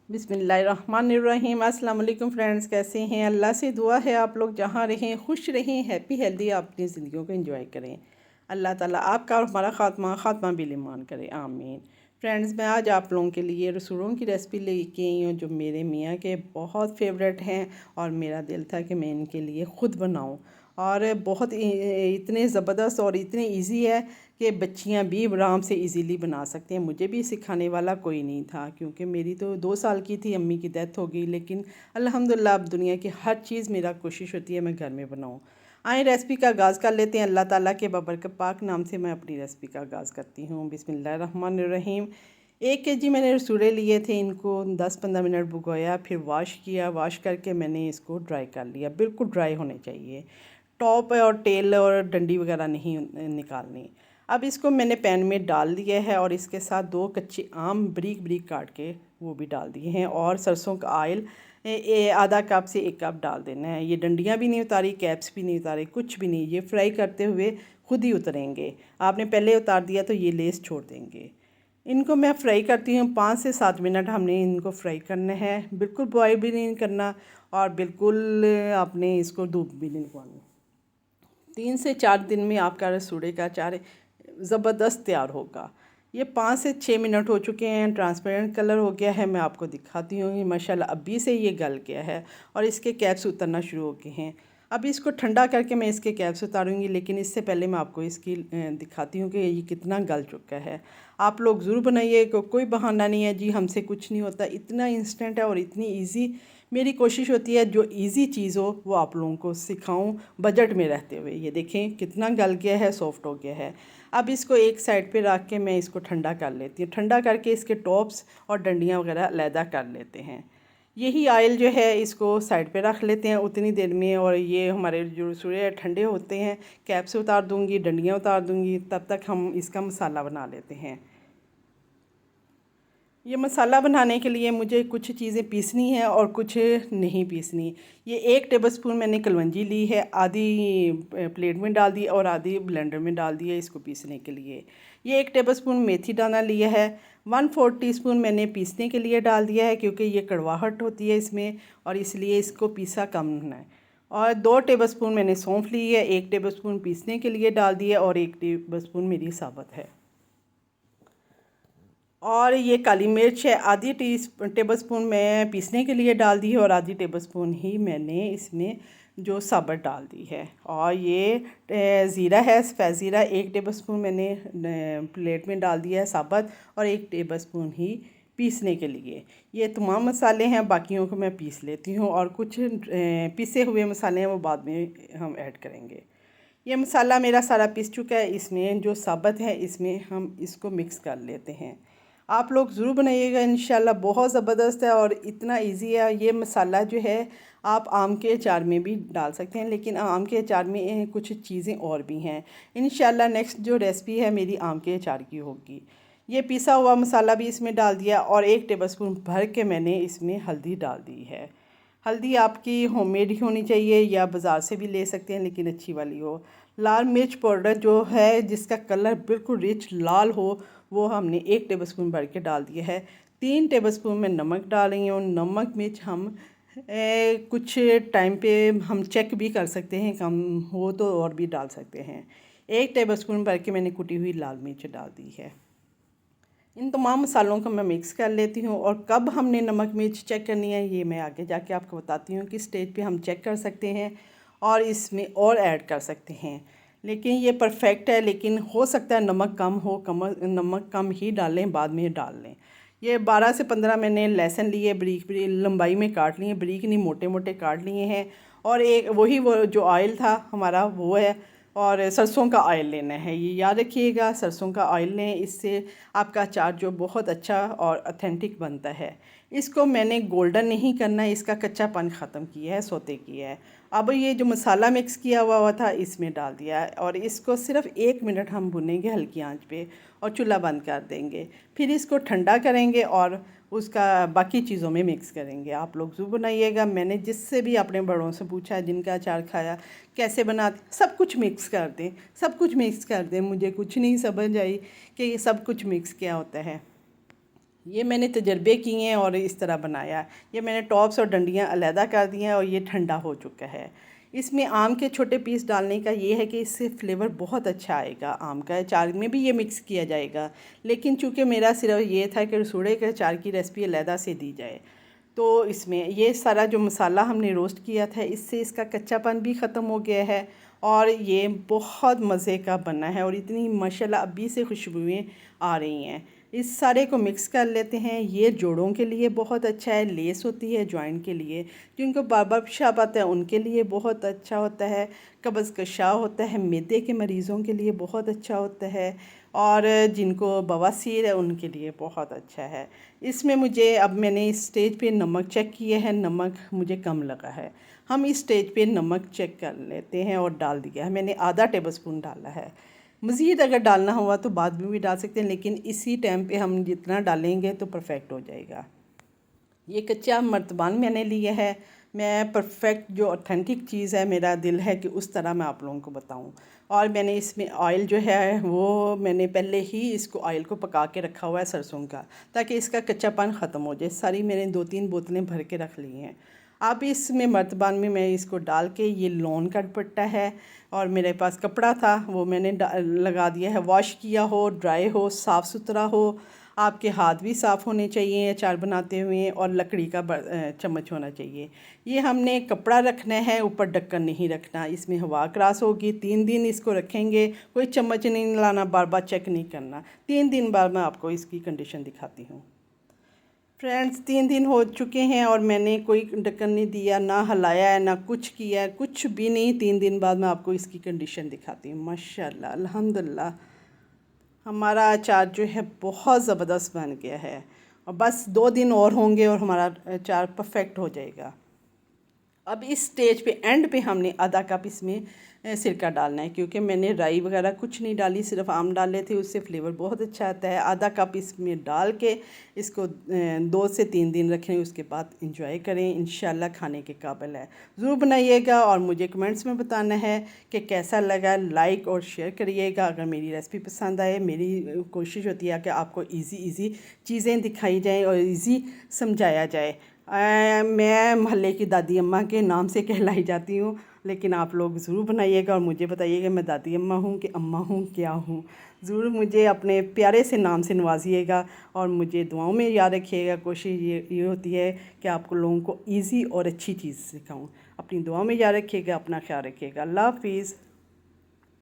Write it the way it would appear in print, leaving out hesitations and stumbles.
बिस्मिल्लाहिर्रहमानिर्रहीम। अस्सलाम वालेकुम फ्रेंड्स, कैसे हैं? अल्लाह से दुआ है आप लोग जहाँ रहें खुश रहें, हैप्पी हेल्दी अपनी ज़िंदगियों को एंजॉय करें। अल्लाह ताला आपका और हमारा खात्मा बिल ईमान करे, आमीन। फ्रेंड्स, मैं आज आप लोगों के लिए रसूलों की रेसिपी लेके आई हूँ जो मेरे मियाँ के बहुत फेवरेट हैं और मेरा दिल था कि मैं इनके लिए ख़ुद बनाऊँ। और बहुत इतने ज़बरदस्त और इतने इजी है कि बच्चियां भी आराम से इजीली बना सकते हैं। मुझे भी सिखाने वाला कोई नहीं था क्योंकि मेरी तो 2 साल की थी, अम्मी की डेथ हो गई। लेकिन अल्हम्दुलिल्लाह अब दुनिया की हर चीज़ मेरा कोशिश होती है मैं घर में बनाऊँ। आए रेसिपी का आगाज़ कर लेते हैं। अल्लाह ताला के बबरकत पाक नाम से मैं अपनी रेसिपी का आगाज़ करती हूँ। बिस्मिल्लाहिर्रहमानिर्रहीम। 1 kg मैंने रसूले लिए थे, इनको 10-15 मिनट भिगोया, फिर वॉश किया। वॉश करके मैंने इसको ड्राई कर लिया, बिल्कुल ड्राई होने चाहिए। टॉप और टेल और डंडी वगैरह नहीं निकालनी। अब इसको मैंने पैन में डाल दिया है और इसके साथ 2 कच्चे आम बारीक बारीक काट के वो भी डाल दिए हैं और सरसों का ऑयल आधा कप से 1 कप डाल देना है। ये डंडियाँ भी नहीं उतारी, कैप्स भी नहीं उतारे, कुछ भी नहीं। ये फ्राई करते हुए खुद ही उतरेंगे। आपने पहले उतार दिया तो ये लेस छोड़ देंगे। इनको मैं फ्राई करती हूँ 5 से 7 मिनट हमने इनको फ्राई करना है। बिल्कुल बॉयल भी नहीं करना और बिल्कुल आपने इसको धूप भी नहीं लगवानी। 3 से 4 दिन में आपका रसूड़े का अचार ज़बरदस्त तैयार होगा। ये 5 से 6 मिनट हो चुके हैं, ट्रांसपेरेंट कलर हो गया है। मैं आपको दिखाती हूँ, ये माशाल्लाह अभी से ये गल गया है और इसके कैप्स उतरना शुरू हो गए हैं। अब इसको ठंडा करके मैं इसके कैप्स उतारूँगी, लेकिन इससे पहले मैं आपको इसकी दिखाती हूँ कि ये कितना गल चुका है। आप लोग ज़रूर बनाइए, कोई बहाना नहीं है जी हमसे कुछ नहीं होता। इतना इंस्टेंट है और इतनी ईजी। मेरी कोशिश होती है जो इजी चीज़ हो वो आप लोगों को सिखाऊं बजट में रहते हुए। ये देखें कितना गल गया है, सॉफ्ट हो गया है। अब इसको एक साइड पे रख के मैं इसको ठंडा कर लेती हूँ। ठंडा करके इसके टॉप्स और डंडियाँ वगैरह अलहदा कर लेते हैं। यही ऑयल जो है इसको साइड पे रख लेते हैं उतनी देर में। और ये हमारे जो रसूले ठंडे होते हैं, कैप से उतार दूँगी, डंडियाँ उतार दूँगी, तब तक हम इसका मसाला बना लेते हैं। ये मसाला बनाने के लिए मुझे कुछ चीज़ें पीसनी है और कुछ नहीं पीसनी। ये 1 टेबलस्पून मैंने कलवंजी ली है, आधी प्लेट में डाल दी और आधी ब्लेंडर में डाल दी है इसको पीसने के लिए। ये 1 टेबलस्पून मेथी दाना लिया है। 1/4 टीस्पून मैंने पीसने के लिए डाल दिया है क्योंकि ये कड़वाहट होती है इसमें और इसलिए इसको पीसा कम होना है। और 2 टेबलस्पून मैंने सौंफ ली है, 1 टेबलस्पून पीसने के लिए डाल दिया और 1 टेबलस्पून मेरी साबुत है। और ये काली मिर्च है, आधी टेबलस्पून मैं पीसने के लिए डाल दी है और आधी टेबलस्पून ही मैंने इसमें जो साबुत डाल दी है। और ये ज़ीरा है, सफ़ेद ज़ीरा 1 टेबलस्पून मैंने प्लेट में डाल दिया है साबुत और 1 टेबलस्पून ही पीसने के लिए। ये तमाम मसाले हैं, बाकियों को मैं पीस लेती हूँ और कुछ पिसे हुए मसाले हैं वो बाद में हम ऐड करेंगे। ये मसाला मेरा सारा पिस चुका है। इसमें जो साबुत है इसमें हम इसको मिक्स कर लेते हैं। आप लोग ज़रूर बनाइएगा, इंशाल्लाह बहुत ज़बरदस्त है और इतना इजी है। ये मसाला जो है आप आम के अचार में भी डाल सकते हैं, लेकिन आम के अचार में कुछ चीज़ें और भी हैं। इंशाल्लाह नेक्स्ट जो रेसिपी है मेरी आम के अचार की होगी। ये पिसा हुआ मसाला भी इसमें डाल दिया और 1 टेबलस्पून भर के मैंने इसमें हल्दी डाल दी है। हल्दी आपकी होममेड ही होनी चाहिए या बाज़ार से भी ले सकते हैं, लेकिन अच्छी वाली हो। लाल मिर्च पाउडर जो है जिसका कलर बिल्कुल रिच लाल हो वो हमने 1 टेबलस्पून भर के डाल दिया है। 3 टेबलस्पून में नमक डाल रही हूँ। नमक मिर्च हम कुछ टाइम पे हम चेक भी कर सकते हैं, कम हो तो और भी डाल सकते हैं। 1 टेबलस्पून भर के मैंने कुटी हुई लाल मिर्च डाल दी है। इन तमाम मसालों को मैं मिक्स कर लेती हूँ और कब हमने नमक मिर्च चेक करनी है ये मैं आगे जाके आपको बताती हूँ कि स्टेज पे हम चेक कर सकते हैं और इसमें और ऐड कर सकते हैं। लेकिन ये परफेक्ट है, लेकिन हो सकता है नमक कम हो, नमक कम ही डालें, बाद में डाल लें। ये 12 से 15 मैंने लहसुन लिए, बारीक बारीक लंबाई में काट लिए, बारीक नहीं मोटे मोटे काट लिए हैं। और एक वो जो ऑयल था हमारा वो है और सरसों का ऑयल लेना है। ये याद रखिएगा, सरसों का ऑयल लें, इससे आपका अचार जो बहुत अच्छा और ऑथेंटिक बनता है। इसको मैंने गोल्डन नहीं करना है, इसका कच्चापन ख़त्म किया है, सोते किया है। अब ये जो मसाला मिक्स किया हुआ था इसमें डाल दिया है और इसको सिर्फ 1 मिनट हम भुनेंगे हल्की आंच पे और चूल्हा बंद कर देंगे। फिर इसको ठंडा करेंगे और उसका बाकी चीज़ों में मिक्स करेंगे। आप लोग ज़रूर बनाइएगा। मैंने जिससे भी अपने बड़ों से पूछा जिनका अचार खाया कैसे बनाते, सब कुछ मिक्स कर दें, सब कुछ मिक्स कर दें। मुझे कुछ नहीं समझ आई कि ये सब कुछ मिक्स क्या होता है। ये मैंने तजर्बे किए हैं और इस तरह बनाया। ये मैंने टॉप्स और डंडियाँ अलहदा कर दी हैं और ये ठंडा हो चुका है। इसमें आम के छोटे पीस डालने का ये है कि इससे फ्लेवर बहुत अच्छा आएगा। आम का अचार में भी ये मिक्स किया जाएगा, लेकिन चूँकि मेरा सिर्फ ये था कि रसोड़े के अचार की रेसिपी अलहदा से दी जाए, तो इसमें ये सारा जो मसाला हमने रोस्ट किया था इससे इसका कच्चापन भी ख़त्म हो गया है और ये बहुत मज़े का बना है और इतनी माशाल्लाह अभी से खुशबुएँ आ रही हैं। इस सारे को मिक्स कर लेते हैं। ये जोड़ों के लिए बहुत अच्छा है, लेस होती है जॉइंट के लिए, जिनको बार बार पेशाब आता है उनके लिए बहुत अच्छा होता है, कब्ज़ कशा होता है, मैदे के मरीज़ों के लिए बहुत अच्छा होता है और जिनको बवासीर है उनके लिए बहुत अच्छा है। इसमें मुझे अब मैंने इस स्टेज पे नमक चेक किया है, नमक मुझे कम लगा है। हम इस स्टेज पे नमक चेक कर लेते हैं और डाल दिया है मैंने, आधा टेबल स्पून डाला है। मज़ीद अगर डालना हुआ तो बाद में भी डाल सकते हैं, लेकिन इसी टाइम पे हम जितना डालेंगे तो परफेक्ट हो जाएगा। ये कच्चा मर्तबान मैंने लिया है। मैं परफेक्ट जो ऑथेंटिक चीज़ है, मेरा दिल है कि उस तरह मैं आप लोगों को बताऊं। और मैंने इसमें ऑयल जो है वो मैंने पहले ही इसको ऑयल को पका के रखा हुआ है सरसों का, ताकि इसका कच्चापन ख़त्म हो जाए। सारी मैंने 2-3 बोतलें भर के रख ली हैं। अब इसमें मर्तबान में मैं इसको डाल के, ये लॉन का दुपट्टा है और मेरे पास कपड़ा था वो मैंने लगा दिया है। वॉश किया हो, ड्राई हो, साफ़ सुथरा हो, आपके हाथ भी साफ़ होने चाहिए अचार बनाते हुए, और लकड़ी का चम्मच होना चाहिए। ये हमने कपड़ा रखना है, ऊपर ढक्कन नहीं रखना, इसमें हवा क्रॉस होगी। 3 दिन इसको रखेंगे, कोई चम्मच नहीं लाना, बार बार चेक नहीं करना। 3 दिन बाद मैं आपको इसकी कंडीशन दिखाती हूँ। फ्रेंड्स 3 दिन हो चुके हैं और मैंने कोई ढक्कन नहीं दिया, ना हिलाया है, ना कुछ किया है, कुछ भी नहीं। 3 दिन बाद मैं आपको इसकी कंडीशन दिखाती हूँ। माशाल्लाह अल्हम्दुलिल्लाह हमारा अचार जो है बहुत ज़बरदस्त बन गया है और बस 2 दिन और होंगे और हमारा अचार परफेक्ट हो जाएगा। अब इस स्टेज पे एंड पे हमने आधा कप इसमें सिरका डालना है, क्योंकि मैंने राई वगैरह कुछ नहीं डाली, सिर्फ आम डाले थे, उससे फ्लेवर बहुत अच्छा आता है। आधा कप इसमें डाल के इसको 2 से 3 दिन रखें, उसके बाद इंजॉय करें। इंशाल्लाह खाने के काबिल है। ज़रूर बनाइएगा और मुझे कमेंट्स में बताना है कि कैसा लगा। लाइक और शेयर करिएगा अगर मेरी रेसिपी पसंद आए। मेरी कोशिश होती है कि आपको ईज़ी चीज़ें दिखाई जाएँ और ईज़ी समझाया जाए। मैं मोहल्ले की दादी अम्मा के नाम से कहलाई जाती हूँ, लेकिन आप लोग ज़रूर बनाइएगा और मुझे बताइएगा मैं दादी अम्मा हूँ कि अम्मा हूँ, क्या हूँ। ज़रूर मुझे अपने प्यारे से नाम से नवाजिएगा और मुझे दुआओं में याद रखिएगा। कोशिश ये होती है कि आपको लोगों को ईज़ी और अच्छी चीज़ सिखाऊँ। अपनी दुआओं में याद रखिएगा, अपना ख्याल रखिएगा। अल्लाह हाफिज़।